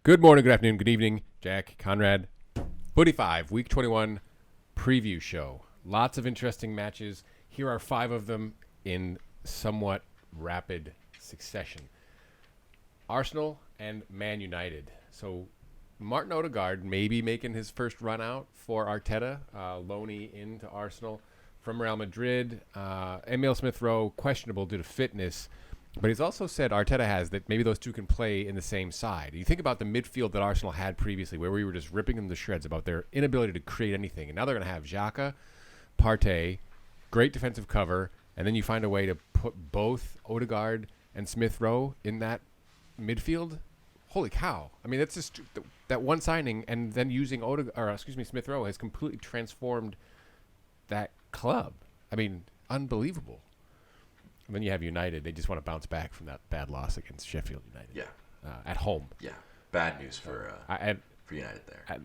Good morning, good afternoon, good evening. Jack, Conrad, Footy 5, Week 21 preview show. Lots of interesting matches. Here are 5 of them in somewhat rapid succession. Arsenal and Man United. So Martin Odegaard maybe making his first run out for Arteta, loanee into Arsenal from Real Madrid. Emile Smith-Rowe, questionable due to fitness. But he's also said, Arteta has, that maybe those two can play in the same side. You think about the midfield that Arsenal had previously, where we were just ripping them to shreds about their inability to create anything. And now they're going to have Xhaka, Partey, great defensive cover, and then you find a way to put both Odegaard and Smith-Rowe in that midfield. Holy cow. I mean, that's just that one signing, and then using Smith-Rowe has completely transformed that club. I mean, unbelievable. And then you have United. They just want to bounce back from that bad loss against Sheffield United. Yeah. At home. Yeah. Bad news for United there.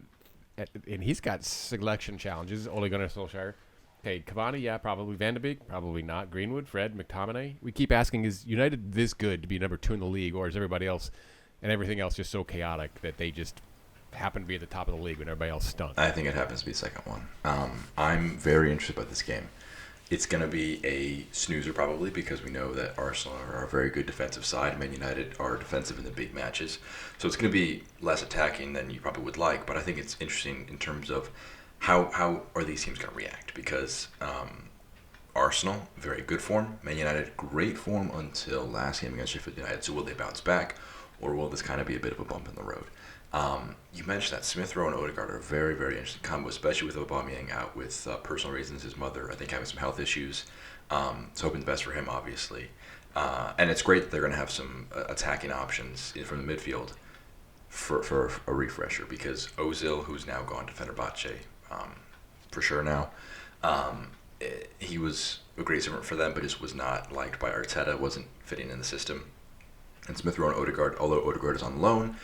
And he's got selection challenges. Ole Gunnar Solskjaer. Okay, Cavani, yeah, probably. Van de Beek, probably not. Greenwood, Fred, McTominay. We keep asking, is United this good to be number 2 in the league, or is everybody else and everything else just so chaotic that they just happen to be at the top of the league when everybody else stunk? I think it happens to be the second one. I'm very interested about this game. It's going to be a snoozer probably because we know that Arsenal are a very good defensive side. Man United are defensive in the big matches. So it's going to be less attacking than you probably would like. But I think it's interesting in terms of how are these teams going to react? Because Arsenal, very good form. Man United, great form until last game against Sheffield United. So will they bounce back? Or will this kind of be a bit of a bump in the road? You mentioned that Smith-Rowe and Odegaard are a very, very interesting combo, especially with Aubameyang out with personal reasons. His mother, I think, having some health issues. So hoping the best for him, obviously. And it's great that they're going to have some attacking options from the midfield for a refresher because Ozil, who's now gone to Fenerbahce, for sure now, he was a great servant for them, but just was not liked by Arteta, wasn't fitting in the system. And Smith-Rowe and Odegaard, although Odegaard is on loan,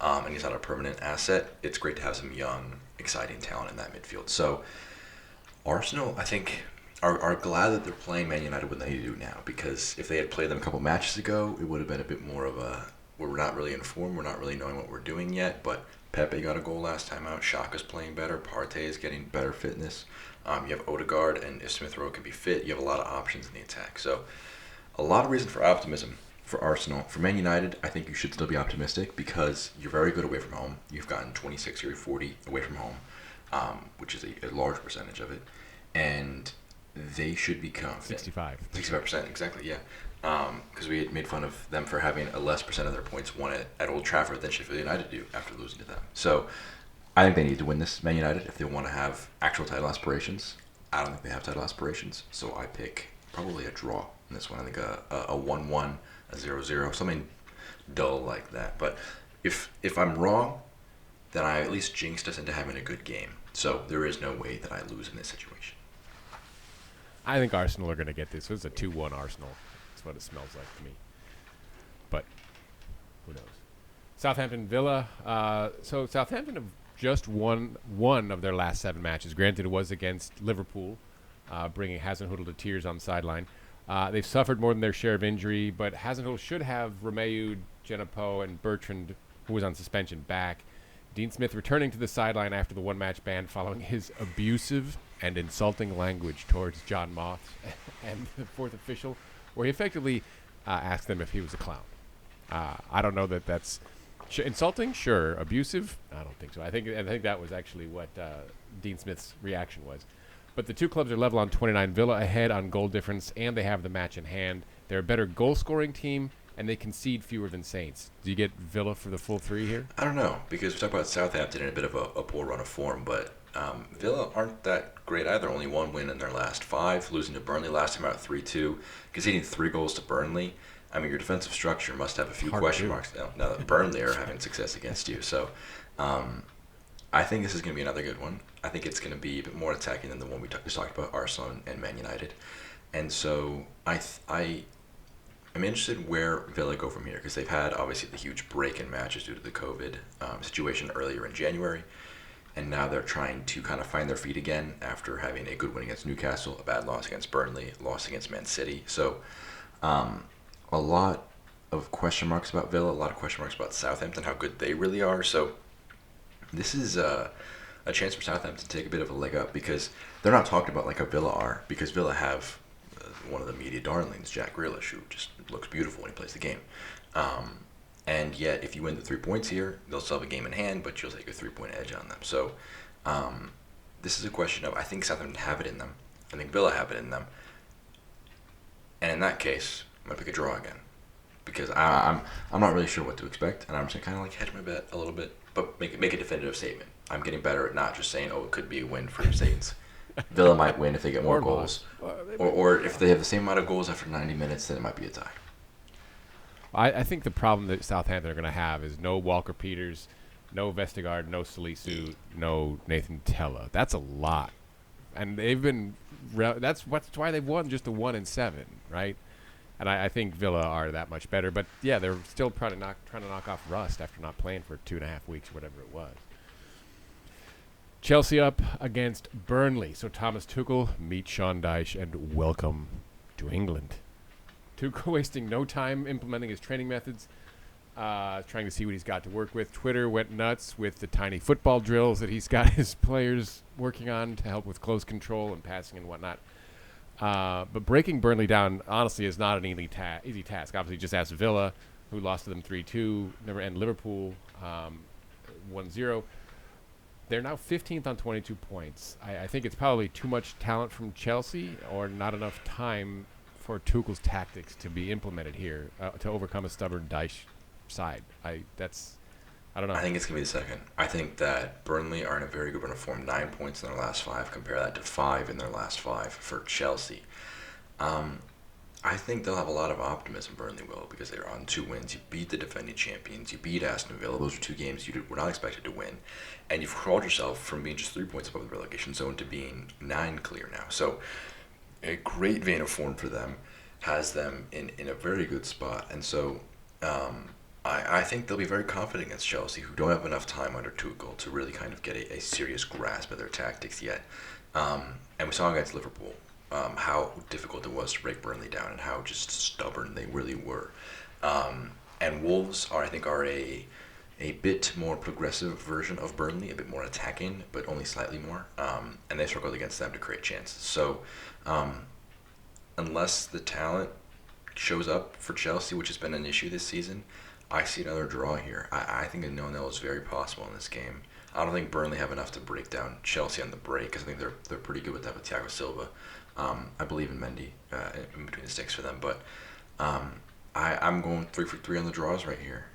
and he's not a permanent asset, it's great to have some young, exciting talent in that midfield. So Arsenal, I think, are glad that they're playing Man United when they do now, because if they had played them a couple matches ago, it would have been a bit more of a, we're not really informed, we're not really knowing what we're doing yet, but Pepe got a goal last time out, Xhaka's playing better, Partey is getting better fitness, you have Odegaard, and if Smith-Rowe can be fit, you have a lot of options in the attack. So a lot of reason for optimism. For Arsenal. For Man United, I think you should still be optimistic because you're very good away from home. You've gotten 26 or 40 away from home, which is a large percentage of it. And they should be confident. 65%, exactly, yeah. Because we had made fun of them for having a less percent of their points won at Old Trafford than Sheffield United do after losing to them. So I think they need to win this, Man United, if they want to have actual title aspirations. I don't think they have title aspirations, so I pick probably a draw in this one. I think a 1-1. A 0-0, something dull like that. But if I'm wrong, then I at least jinxed us into having a good game. So there is no way that I lose in this situation. I think Arsenal are going to get this. It's a 2-1 Arsenal. That's what it smells like to me. But who knows? Southampton Villa. So Southampton have just won one of their last 7 matches. Granted, it was against Liverpool, bringing Hasenhüttl to tears on the sideline. They've suffered more than their share of injury, but Hasenhüttl should have Romeu, Genepo, and Bertrand, who was on suspension, back. Dean Smith returning to the sideline after the one-match ban following his abusive and insulting language towards John Moss and the 4th official, where he effectively asked them if he was a clown. I don't know that that's insulting. Sure, abusive. I don't think so. I think that was actually what Dean Smith's reaction was. But the two clubs are level on 29. Villa ahead on goal difference, and they have the match in hand. They're a better goal-scoring team, and they concede fewer than Saints. Do you get Villa for the full 3 here? I don't know, because we talk about Southampton in a bit of a poor run of form, but Villa aren't that great either. Only 1 win in their last 5, losing to Burnley last time out 3-2, conceding 3 goals to Burnley. I mean, your defensive structure must have a few question marks now that Burnley are having success against you. So I think this is going to be another good one. I think it's going to be a bit more attacking than the one we just talked about, Arsenal and Man United. And so I'm interested where Villa go from here because they've had, obviously, the huge break in matches due to the COVID situation earlier in January. And now they're trying to kind of find their feet again after having a good win against Newcastle, a bad loss against Burnley, loss against Man City. So a lot of question marks about Villa, a lot of question marks about Southampton, how good they really are. So this is a chance for Southampton to take a bit of a leg up because they're not talked about like a Villa are, because Villa have one of the media darlings, Jack Grealish, who just looks beautiful when he plays the game. And yet, if you win the 3 points here, they'll still have a game in hand, but you'll take a 3-point edge on them. So this is a question of, I think Southampton have it in them. I think Villa have it in them. And in that case, I'm going to pick a draw again. Because I'm not really sure what to expect, and I'm just going to kind of like hedge my bet a little bit, but make a definitive statement. I'm getting better at not just saying, oh, it could be a win for Saints. Villa might win if they get more goals. Or if they have the same amount of goals after 90 minutes, then it might be a tie. I think the problem that Southampton are going to have is no Walker Peters, no Vestergaard, no Salisu, no Nathan Tella. That's a lot. And they've been that's why they've won just a 1-7, right? And I think Villa are that much better. But, yeah, they're still trying to knock off rust after not playing for 2.5 weeks or whatever it was. Chelsea up against Burnley. So Thomas Tuchel, meet Sean Dyche, and welcome to England. Tuchel wasting no time implementing his training methods, trying to see what he's got to work with. Twitter went nuts with the tiny football drills that he's got his players working on to help with close control and passing and whatnot. But breaking Burnley down, honestly, is not an easy task. Obviously, just ask Villa, who lost to them 3-2, and Liverpool 1-0. They're now 15th on 22 points. I think it's probably too much talent from Chelsea or not enough time for Tuchel's tactics to be implemented here to overcome a stubborn Dyche side. I don't know. I think it's going to be the second. I think that Burnley are in a very good run of form. 9 points in their last 5. Compare that to 5 in their last 5 for Chelsea. I think they'll have a lot of optimism, Burnley will, because they're on 2 wins. You beat the defending champions. You beat Aston Villa. Those are 2 games you were not expected to win. And you've crawled yourself from being just 3 points above the relegation zone to being 9 clear now. So a great vein of form for them has them in a very good spot. And so I think they'll be very confident against Chelsea, who don't have enough time under Tuchel to really kind of get a serious grasp of their tactics yet. And we saw against Liverpool how difficult it was to break Burnley down and how just stubborn they really were. And Wolves are a bit more progressive version of Burnley, a bit more attacking, but only slightly more. And they struggled against them to create chances. So unless the talent shows up for Chelsea, which has been an issue this season, I see another draw here. I think a 0-0 is very possible in this game. I don't think Burnley have enough to break down Chelsea on the break, because I think they're pretty good with that with Thiago Silva. I believe in Mendy in between the sticks for them, but I'm going 3 for 3 on the draws right here.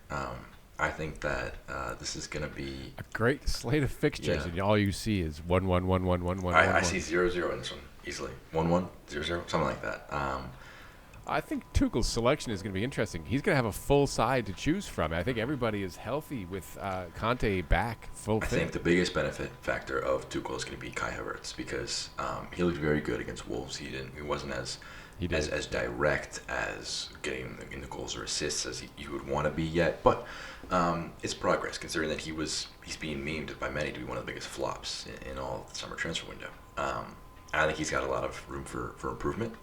I think that this is going to be a great slate of fixtures, and all you see is 1-1, 1-1, 1-1. I see 0-0 in this one easily. 1-1, 0-0, something like that. I think Tuchel's selection is going to be interesting. He's going to have a full side to choose from. I think everybody is healthy with Conte back full fit. I think the biggest benefit factor of Tuchel is going to be Kai Havertz, because he looked very good against Wolves. He wasn't as direct as getting in the goals or assists as you would want to be yet, but it's progress, considering that he's being memed by many to be one of the biggest flops in all the summer transfer window. I think he's got a lot of room for improvement.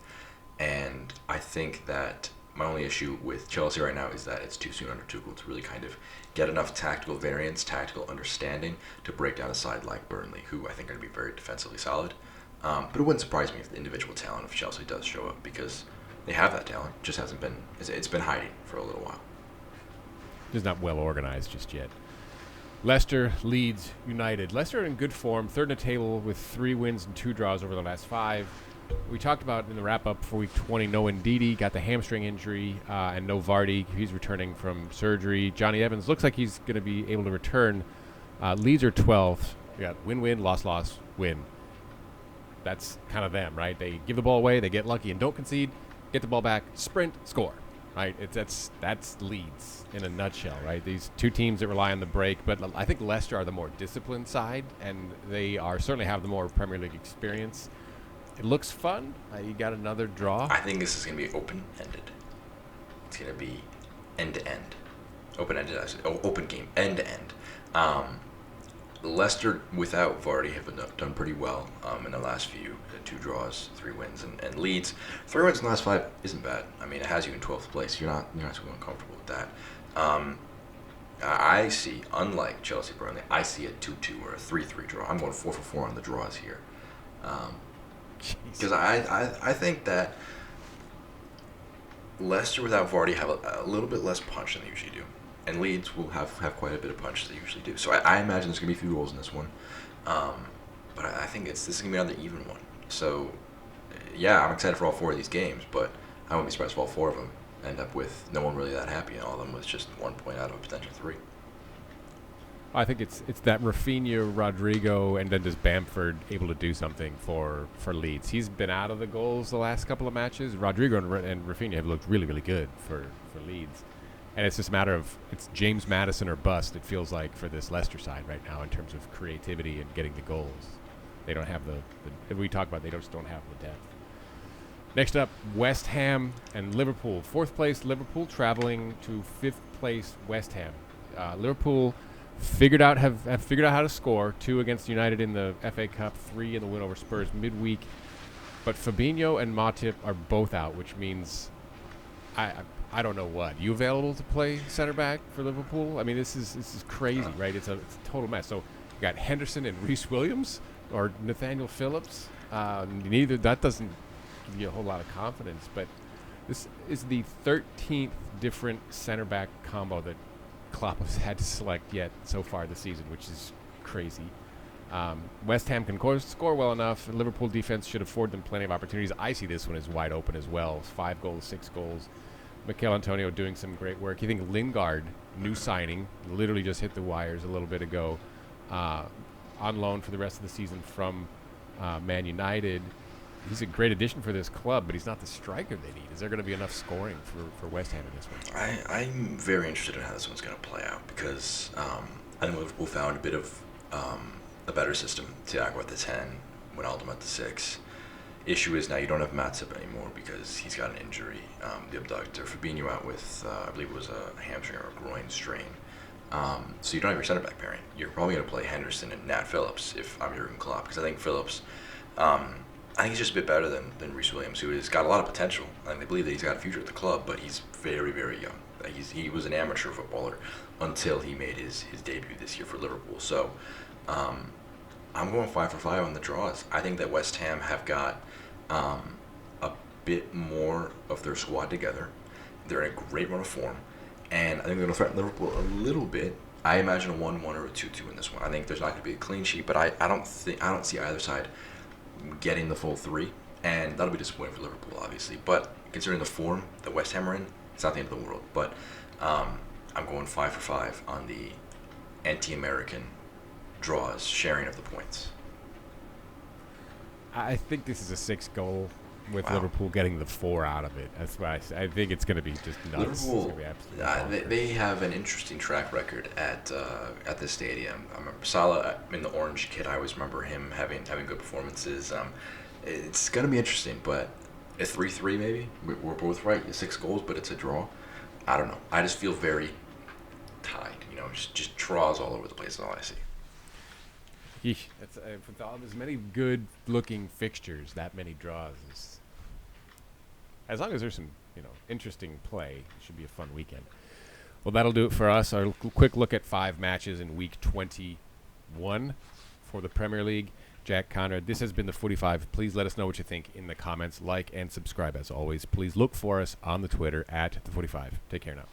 And I think that my only issue with Chelsea right now is that it's too soon under Tuchel to really kind of get enough tactical variance, tactical understanding to break down a side like Burnley, who I think are going to be very defensively solid. But it wouldn't surprise me if the individual talent of Chelsea does show up, because they have that talent. It just hasn't been. It's been hiding for a little while. It's not well organized just yet. Leicester, Leeds, United. Leicester in good form, third in the table with 3 wins and 2 draws over the last 5. We talked about in the wrap-up for Week 20, no Ndidi, got the hamstring injury, and no Vardy. He's returning from surgery. Johnny Evans looks like he's going to be able to return. Leeds are 12th. We got win-win, loss-loss, win. That's kind of them, right? They give the ball away, they get lucky and don't concede, get the ball back, sprint, score, right? That's Leeds in a nutshell, right? These 2 teams that rely on the break, but I think Leicester are the more disciplined side, and they certainly have the more Premier League experience. It looks fun. You got another draw. I think this is going to be open-ended. It's going to be end-to-end. Open-ended, open game, end-to-end. Leicester without Vardy have done pretty well in the last few. 2 draws, 3 wins, and Leeds 3 wins in the last 5 isn't bad. I mean, it has you in 12th place. You're not too uncomfortable with that. I see, unlike Chelsea Burnley, I see a 2-2 or a 3-3 draw. I'm going 4-4 on the draws here, because I think that Leicester without Vardy have a little bit less punch than they usually do. And Leeds will have quite a bit of punch as they usually do. So I imagine there's going to be a few goals in this one. But I think this is going to be another even one. So, yeah, I'm excited for all 4 of these games, but I wouldn't be surprised if all 4 of them end up with no one really that happy, and all of them with just 1 point out of a potential 3. I think it's that Rafinha, Rodrigo, and then does Bamford able to do something for Leeds. He's been out of the goals the last couple of matches. Rodrigo and Rafinha have looked really, really good for Leeds. And it's just a matter of it's James Maddison or bust, it feels like, for this Leicester side right now in terms of creativity and getting the goals. They don't have the we talk about they just don't have the depth. Next up, West Ham and Liverpool. 4th place Liverpool traveling to 5th place West Ham. Liverpool have figured out how to score. 2 against United in the FA Cup, 3 in the win over Spurs midweek. But Fabinho and Matip are both out, which means I don't know what. You available to play center back for Liverpool? I mean, this is crazy, right? It's a total mess. So you got Henderson and Reece Williams or Nathaniel Phillips. Neither that doesn't give you a whole lot of confidence. But this is the 13th different center back combo that Klopp has had to select yet so far this season, which is crazy. West Ham can score well enough. Liverpool defense should afford them plenty of opportunities. I see this one as wide open as well. 5 goals, 6 goals. Mikel Antonio doing some great work. You think Lingard, new signing, literally just hit the wires a little bit ago, on loan for the rest of the season from Man United. He's a great addition for this club, but he's not the striker they need. Is there going to be enough scoring for West Ham in this one? I'm very interested in how this one's going to play out because I think Liverpool found a bit of a better system. Thiago at the 10, Wijnaldum at the 6. Issue is now you don't have Matip anymore because he's got an injury, the abductor. Fabinho out with, I believe it was a hamstring or a groin strain. So you don't have your center back pairing. You're probably going to play Henderson and Nat Phillips if I'm Jurgen Klopp, because I think Phillips, I think he's just a bit better than Reece Williams, who has got a lot of potential. I believe that he's got a future at the club, but he's very, very young. He was an amateur footballer until he made his debut this year for Liverpool. So I'm going 5 for 5 on the draws. I think that West Ham have got a bit more of their squad together. They're in a great run of form, and I think they're going to threaten Liverpool a little bit. I imagine a 1-1 or a 2-2 in this one. I think there's not going to be a clean sheet, but I don't see either side getting the full 3, and that'll be disappointing for Liverpool, obviously. But considering the form that West Ham are in, it's not the end of the world. But I'm going 5 for 5 on the anti-American draws, sharing of the points. I think this is a 6 goal with Liverpool getting the 4 out of it. That's why I think it's going to be just nuts. Liverpool, they have an interesting track record at this stadium. I remember Salah in the orange kit. I always remember him having good performances. It's going to be interesting, but a 3-3 maybe. We're both right. 6 goals, but it's a draw. I don't know. I just feel very tied. Just draws all over the place. Is all I see. That's, with all as many good-looking fixtures, that many draws is. As long as there's some, interesting play, it should be a fun weekend. Well, that'll do it for us. Our quick look at 5 matches in Week 21 for the Premier League. Jack Conrad, this has been the 45. Please let us know what you think in the comments. Like and subscribe as always. Please look for us on the Twitter at the 45. Take care now.